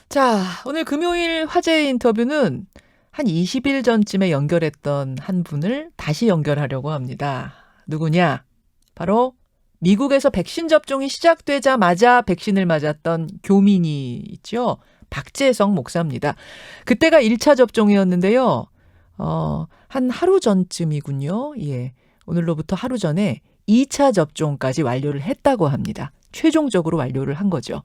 자, 오늘 금요일 화제 인터뷰는 한 20일 전쯤에 연결했던 한 분을 다시 연결하려고 합니다. 누구냐? 바로 미국에서 백신 접종이 시작되자마자 백신을 맞았던 교민이 있죠. 박재성 목사입니다. 그때가 1차 접종이었는데요. 한 하루 전쯤이군요. 예. 오늘로부터 하루 전에 2차 접종까지 완료를 했다고 합니다. 최종적으로 완료를 한 거죠.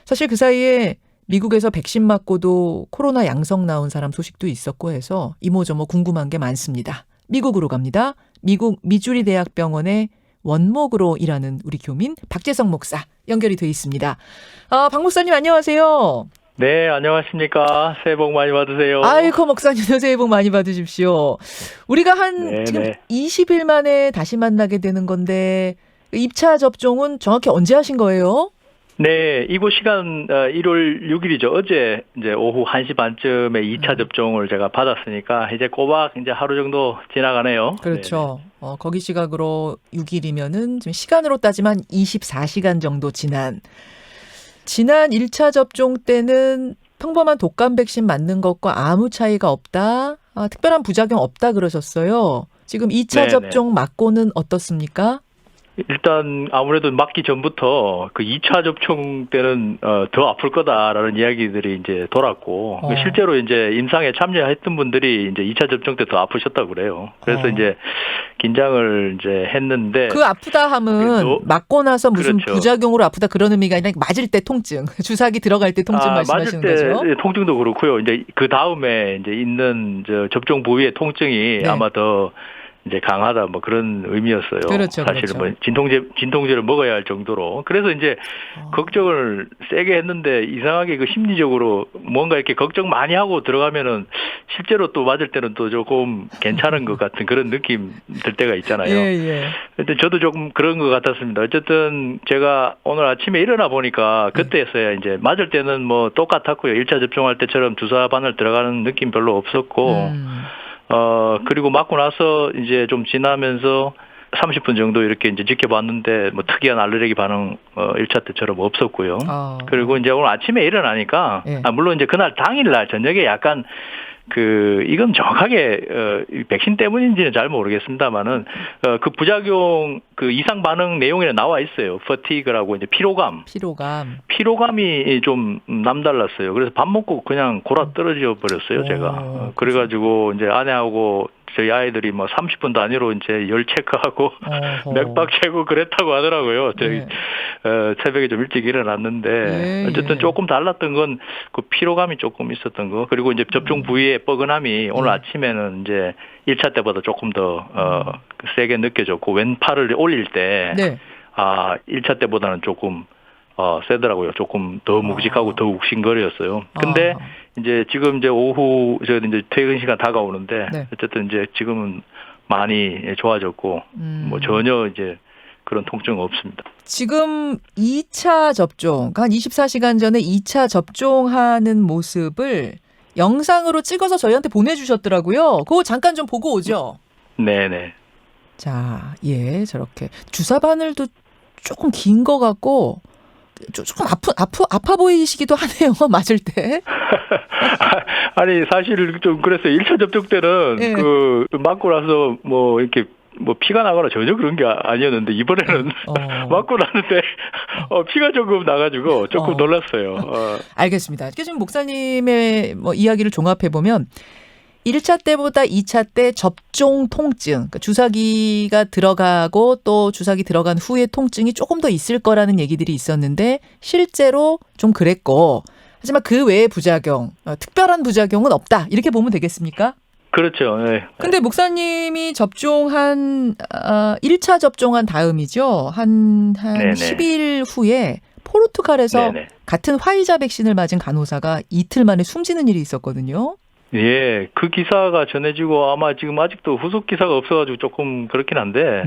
사실 그 사이에 미국에서 백신 맞고도 코로나 양성 나온 사람 소식도 있었고 해서 이모저모 궁금한 게 많습니다. 미국으로 갑니다. 미국 미주리 대학병원의 원목으로 일하는 우리 교민 박재성 목사 연결이 돼 있습니다. 박 목사님 안녕하세요. 네, 안녕하십니까. 새해 복 많이 받으세요. 아이고 목사님도 새해 복 많이 받으십시오. 우리가 지금 네네. 20일 만에 다시 만나게 되는 건데 2차 접종은 정확히 언제 하신 거예요? 네, 이곳 시간 1월 6일이죠. 어제 이제 오후 1시 반쯤에 2차 접종을 제가 받았으니까 이제 꼬박 이제 하루 정도 지나가네요. 그렇죠. 거기 시각으로 6일이면은 지금 시간으로 따지면 24시간 정도 지난 1차 접종 때는 평범한 독감 백신 맞는 것과 아무 차이가 없다. 특별한 부작용 없다 그러셨어요. 지금 2차 네네. 접종 맞고는 어떻습니까? 일단 아무래도 맞기 전부터 그 2차 접종 때는 더 아플 거다라는 이야기들이 이제 돌았고 실제로 이제 임상에 참여했던 분들이 이제 2차 접종 때 더 아프셨다고 그래요. 그래서 이제 긴장을 이제 했는데 그 아프다 함은 맞고 나서 무슨 그렇죠. 부작용으로 아프다 그런 의미가 아니라 맞을 때 통증, 주사기 들어갈 때 통증 말씀하시는 맞을 때 거죠? 통증도 그렇고요. 이제 그 다음에 이제 있는 접종 부위의 통증이 네. 아마 더 이제 강하다 뭐 그런 의미였어요. 그렇죠, 사실 그렇죠. 뭐 진통제를 먹어야 할 정도로. 그래서 이제 걱정을 세게 했는데 이상하게 그 심리적으로 뭔가 이렇게 걱정 많이 하고 들어가면은 실제로 또 맞을 때는 또 조금 괜찮은 것 같은 그런 느낌 들 때가 있잖아요. 예. 근데 저도 조금 그런 것 같았습니다. 어쨌든 제가 오늘 아침에 일어나 보니까 그때였어야 이제 맞을 때는 뭐 똑같았고요. 1차 접종할 때처럼 주사 바늘 들어가는 느낌 별로 없었고 그리고 맞고 나서 이제 좀 지나면서 30분 정도 이렇게 이제 지켜봤는데 뭐 특이한 알레르기 반응 1차 때처럼 없었고요. 그리고 이제 오늘 아침에 일어나니까 물론 이제 그날 당일날 저녁에 약간 이건 정확하게 백신 때문인지는 잘 모르겠습니다만은 그 부작용 그 이상 반응 내용에 나와 있어요. fatigue라고 이제 피로감이 좀 남달랐어요. 그래서 밥 먹고 그냥 골아 떨어져 버렸어요, 제가. 그래가지고 이제 아내하고 저희 아이들이 뭐 30분 단위로 이제 열 체크하고 맥박 재고 그랬다고 하더라고요. 저희 새벽에 좀 일찍 일어났는데 어쨌든 조금 달랐던 건 그 피로감이 조금 있었던 거. 그리고 이제 접종 부위의 뻐근함이 오늘 아침에는 이제 1차 때보다 조금 더 세게 느껴졌고 왼팔을 올릴 때 1차 때보다는 조금 세더라고요. 조금 더 묵직하고 더 욱신거렸어요. 근데 이제 지금 이제 오후 저 이제 퇴근 시간 다가오는데 어쨌든 이제 지금은 많이 좋아졌고 뭐 전혀 이제 그런 통증 없습니다. 지금 2차 접종, 한 24시간 전에 2차 접종하는 모습을 영상으로 찍어서 저희한테 보내주셨더라고요. 그거 잠깐 좀 보고 오죠. 네네. 자, 저렇게 주사 바늘도 조금 긴 것 같고 조금 아파 보이시기도 하네요. 맞을 때. 아니 사실 좀 그랬어요. 1차 접종 때는 그 맞고 나서 뭐 이렇게 뭐 피가 나거나 전혀 그런 게 아니었는데 이번에는 맞고 나는데 피가 조금 나가지고 조금 놀랐어요. 알겠습니다. 지금 목사님의 뭐 이야기를 종합해 보면 1차 때보다 2차 때 접종 통증, 그러니까 주사기가 들어가고 또 주사기 들어간 후에 통증이 조금 더 있을 거라는 얘기들이 있었는데 실제로 좀 그랬고 하지만 그 외의 부작용, 특별한 부작용은 없다. 이렇게 보면 되겠습니까? 그렇죠. 네. 근데 목사님이 1차 접종한 다음이죠. 한 10일 후에 포르투갈에서 같은 화이자 백신을 맞은 간호사가 이틀 만에 숨지는 일이 있었거든요. 예, 그 기사가 전해지고 아마 지금 아직도 후속 기사가 없어가지고 조금 그렇긴 한데,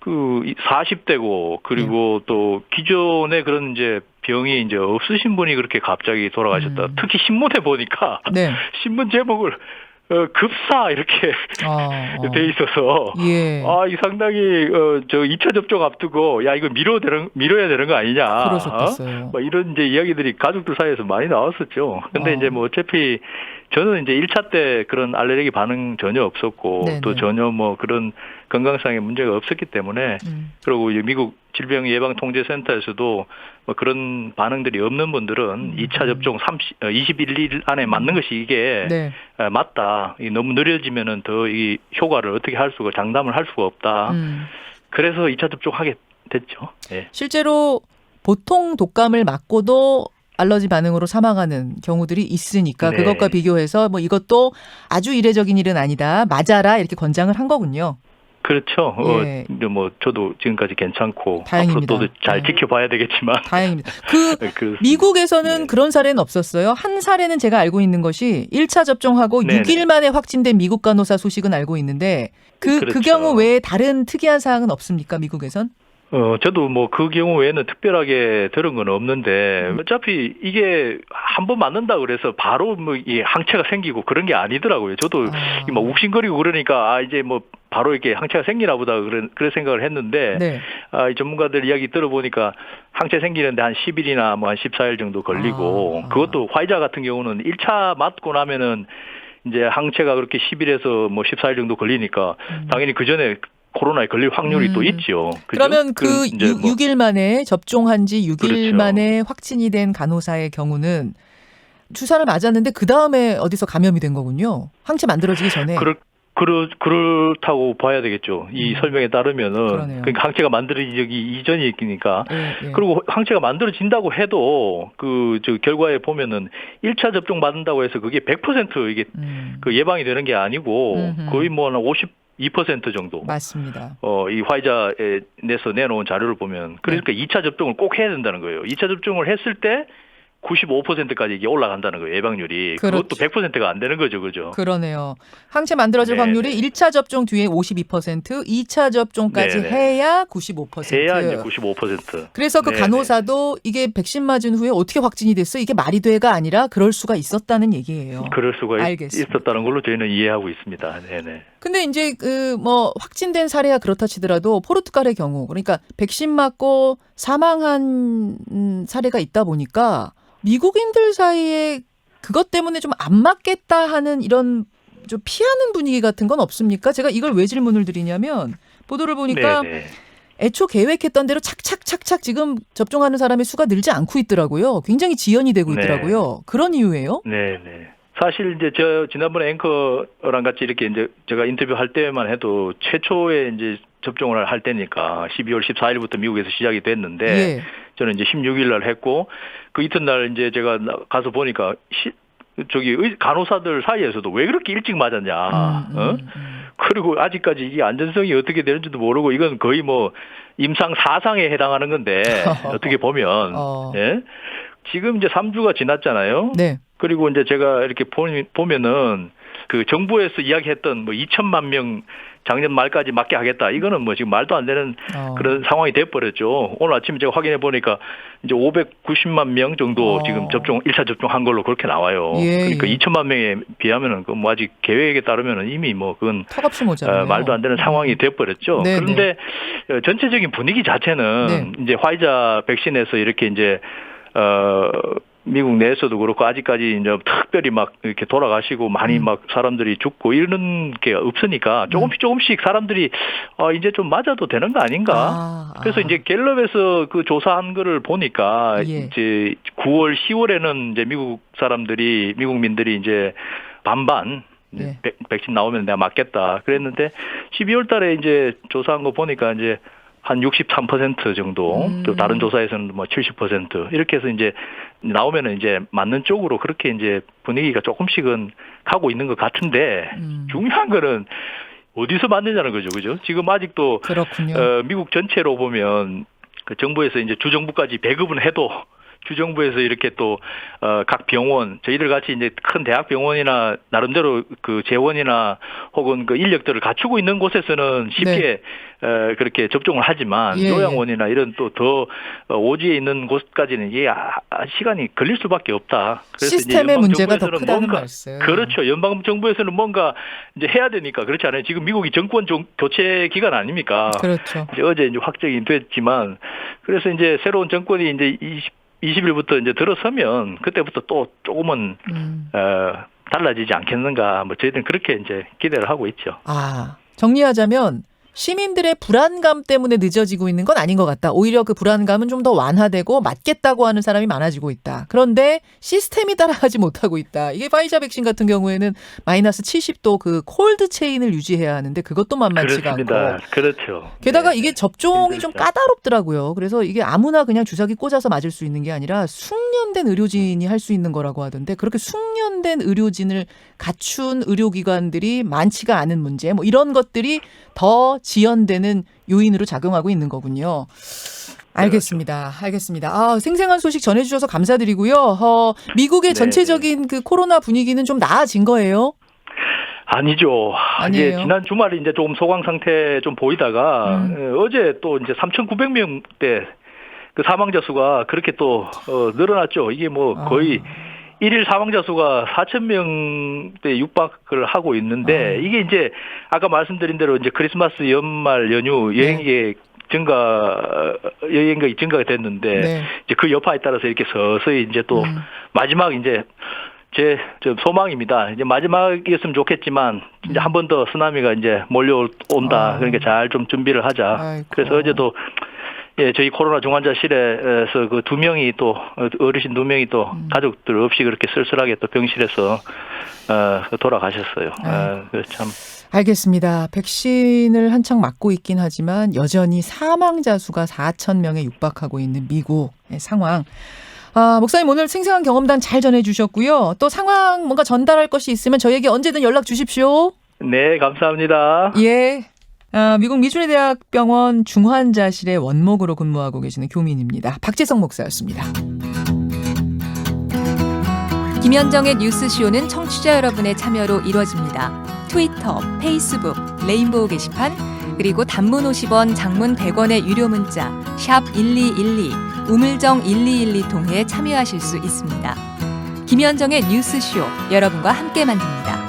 40대고, 그리고 또 기존에 그런 이제 병이 이제 없으신 분이 그렇게 갑자기 돌아가셨다. 특히 신문에 보니까, 신문 제목을 급사 이렇게 돼 있어서 예. 이 상당히 저 2차 접종 앞두고 야 이거 미뤄야 되는 거 아니냐. 그러셨겠어요. 뭐 이런 이제 이야기들이 가족들 사이에서 많이 나왔었죠. 근데 이제 뭐 어차피 저는 이제 1차 때 그런 알레르기 반응 전혀 없었고 네네. 또 전혀 뭐 그런 건강상의 문제가 없었기 때문에 그리고 미국 질병예방통제센터에서도 뭐 그런 반응들이 없는 분들은 2차 접종 21일 안에 맞는 것이 이게 네. 맞다. 너무 느려지면은 더 이 효과를 어떻게 장담을 할 수가 없다. 그래서 2차 접종하게 됐죠. 예. 실제로 보통 독감을 맞고도 알러지 반응으로 사망하는 경우들이 있으니까 네. 그것과 비교해서 뭐 이것도 아주 이례적인 일은 아니다. 맞아라 이렇게 권장을 한 거군요. 그렇죠. 예. 뭐 저도 지금까지 괜찮고 다행입니다. 앞으로 또 잘 지켜봐야 되겠지만. 다행입니다. 그렇습니다. 미국에서는 네. 그런 사례는 없었어요. 한 사례는 제가 알고 있는 것이 1차 접종하고 네네. 6일 만에 확진된 미국 간호사 소식은 알고 있는데 그 그렇죠. 경우 외에 다른 특이한 사항은 없습니까? 미국에선? 저도 뭐 그 경우 외에는 특별하게 들은 건 없는데 어차피 이게 한 번 맞는다 그래서 바로 뭐 이 항체가 생기고 그런 게 아니더라고요. 저도 막 욱신거리고 그러니까 이제 뭐 바로 이렇게 항체가 생기나 보다 그런 생각을 했는데 네. 이 전문가들 이야기 들어보니까 항체 생기는데 한 10일이나 뭐 한 14일 정도 걸리고 그것도 화이자 같은 경우는 1차 맞고 나면은 이제 항체가 그렇게 10일에서 뭐 14일 정도 걸리니까 당연히 그 전에 코로나에 걸릴 확률이 또 있죠. 그죠? 그러면 그 6일 만에 접종한 지 6일 그렇죠. 만에 확진이 된 간호사의 경우는 주사를 맞았는데 그 다음에 어디서 감염이 된 거군요. 항체 만들어지기 전에. 그렇다고 봐야 되겠죠. 이 설명에 따르면은 그러네요. 그러니까 항체가 만들어지기 이전이 있으니까. 예. 그리고 항체가 만들어진다고 해도 저 결과에 보면은 1차 접종 받는다고 해서 그게 100% 이게 그 예방이 되는 게 아니고 거의 뭐 한 52% 정도. 맞습니다. 이 화이자에 내놓은 자료를 보면 그러니까 2차 접종을 꼭 해야 된다는 거예요. 2차 접종을 했을 때 95%까지 이게 올라간다는 거예요. 예방률이. 그렇죠. 그것도 100%가 안 되는 거죠. 그죠? 그러네요. 항체 만들어질 확률이 1차 접종 뒤에 52%, 2차 접종까지 네네. 해야 95%. 해야 이제 95%. 그래서 그 간호사도 이게 백신 맞은 후에 어떻게 확진이 됐어? 이게 말이 돼가 아니라 그럴 수가 있었다는 얘기예요. 그럴 수가 알겠습니다. 있었다는 걸로 저희는 이해하고 있습니다. 네네. 근데 이제 뭐 확진된 사례가 그렇다 치더라도 포르투갈의 경우 그러니까 백신 맞고 사망한 사례가 있다 보니까 미국인들 사이에 그것 때문에 좀 안 맞겠다 하는 이런 좀 피하는 분위기 같은 건 없습니까? 제가 이걸 왜 질문을 드리냐면 보도를 보니까 네네. 애초 계획했던 대로 착착 지금 접종하는 사람의 수가 늘지 않고 있더라고요. 굉장히 지연이 되고 있더라고요. 그런 이유예요? 네네. 사실 이제 지난번에 앵커랑 같이 이렇게 이제 제가 인터뷰할 때만 해도 최초에 이제 접종을 할 때니까 12월 14일부터 미국에서 시작이 됐는데 예. 저는 이제 16일 날 했고 그 이튿날 이제 제가 가서 보니까 간호사들 사이에서도 왜 그렇게 일찍 맞았냐. 그리고 아직까지 이게 안전성이 어떻게 되는지도 모르고 이건 거의 뭐 임상 4상에 해당하는 건데 어떻게 보면 예? 지금 이제 3주가 지났잖아요. 네. 그리고 이제 제가 이렇게 보면은 그 정부에서 이야기했던 뭐 2천만 명 작년 말까지 맞게 하겠다. 이거는 뭐 지금 말도 안 되는 그런 상황이 돼버렸죠. 오늘 아침에 제가 확인해 보니까 이제 590만 명 정도 지금 1차 접종한 걸로 그렇게 나와요. 그러니까 2천만 명에 비하면은 그 뭐 아직 계획에 따르면은 이미 뭐 그건 턱없이 모자라네요. 말도 안 되는 상황이 돼버렸죠. 네네. 그런데 전체적인 분위기 자체는 이제 화이자 백신에서 이렇게 이제 미국 내에서도 그렇고 아직까지 이제 특별히 막 이렇게 돌아가시고 많이 막 사람들이 죽고 이런 게 없으니까 조금씩 사람들이 이제 좀 맞아도 되는 거 아닌가. 그래서 이제 갤럽에서 그 조사한 거를 보니까 이제 9월, 10월에는 이제 미국민들이 이제 반반 백신 나오면 내가 맞겠다 그랬는데 12월 달에 이제 조사한 거 보니까 이제 한 63% 정도, 또 다른 조사에서는 뭐 70% 이렇게 해서 이제 나오면은 이제 맞는 쪽으로 그렇게 이제 분위기가 조금씩은 가고 있는 것 같은데 중요한 거는 어디서 맞느냐는 거죠, 그죠? 지금 아직도 그렇군요. 미국 전체로 보면 그 정부에서 이제 주정부까지 배급은 해도 주정부에서 이렇게 또 각 병원 저희들 같이 이제 큰 대학 병원이나 나름대로 그 재원이나 혹은 그 인력들을 갖추고 있는 곳에서는 쉽게 그렇게 접종을 하지만 예, 요양원이나 이런 또 더 오지에 있는 곳까지는 이게 시간이 걸릴 수밖에 없다. 그래서 시스템의 문제가 더 정부에서는 크다는 뭔가, 말씀. 그렇죠. 연방 정부에서는 뭔가 이제 해야 되니까 그렇지 않아요. 지금 미국이 정권 교체 기간 아닙니까? 그렇죠. 이제 어제 이제 확정이 됐지만 그래서 이제 새로운 정권이 이제 20일부터 이제 들어서면 그때부터 또 조금은 달라지지 않겠는가. 뭐 저희들은 그렇게 이제 기대를 하고 있죠. 정리하자면 시민들의 불안감 때문에 늦어지고 있는 건 아닌 것 같다. 오히려 그 불안감은 좀 더 완화되고 맞겠다고 하는 사람이 많아지고 있다. 그런데 시스템이 따라가지 못하고 있다. 이게 파이자 백신 같은 경우에는 마이너스 70도 그 콜드 체인을 유지해야 하는데 그것도 만만치가 그렇습니다. 않고. 그렇죠. 게다가 네. 이게 접종이 힘들죠. 좀 까다롭더라고요. 그래서 이게 아무나 그냥 주사기 꽂아서 맞을 수 있는 게 아니라 숙련된 의료진이 할 수 있는 거라고 하던데 그렇게 숙련된 의료진을 갖춘 의료기관들이 많지가 않은 문제 뭐 이런 것들이 더 지연되는 요인으로 작용하고 있는 거군요. 알겠습니다. 생생한 소식 전해주셔서 감사드리고요. 미국의 전체적인 그 코로나 분위기는 좀 나아진 거예요? 아니죠. 아니에요. 이게 지난 주말에 이제 조금 소강 상태 좀 보이다가 어제 또 이제 3,900명대 그 사망자 수가 그렇게 또 늘어났죠. 이게 뭐 거의 일일 사망자 수가 4,000명대 육박을 하고 있는데 이게 이제 아까 말씀드린 대로 이제 크리스마스 연말 연휴 여행객 여행객이 증가가 됐는데 이제 그 여파에 따라서 이렇게 서서히 이제 또 마지막 이제 제 소망입니다. 이제 마지막이었으면 좋겠지만 이제 한 번 더 쓰나미가 이제 몰려온다. 그러니까 잘 좀 준비를 하자. 아이고. 그래서 어제도 저희 코로나 중환자실에서 그 2명이 또 어르신 2명이 또 가족들 없이 그렇게 쓸쓸하게 또 병실에서 돌아가셨어요. 그래서 참. 알겠습니다. 백신을 한창 맞고 있긴 하지만 여전히 사망자 수가 4,000명에 육박하고 있는 미국의 상황. 목사님 오늘 생생한 경험담 잘 전해주셨고요. 또 상황 뭔가 전달할 것이 있으면 저희에게 언제든 연락 주십시오. 네, 감사합니다. 예. 미국 미주리대학병원 중환자실의 원목으로 근무하고 계시는 교민입니다. 박재성 목사였습니다. 김현정의 뉴스쇼는 청취자 여러분의 참여로 이루어집니다. 트위터, 페이스북, 레인보우 게시판, 그리고 단문 50원, 장문 100원의 유료 문자 샵 1212, 우물정 1212 통해 참여하실 수 있습니다. 김현정의 뉴스쇼, 여러분과 함께 만듭니다.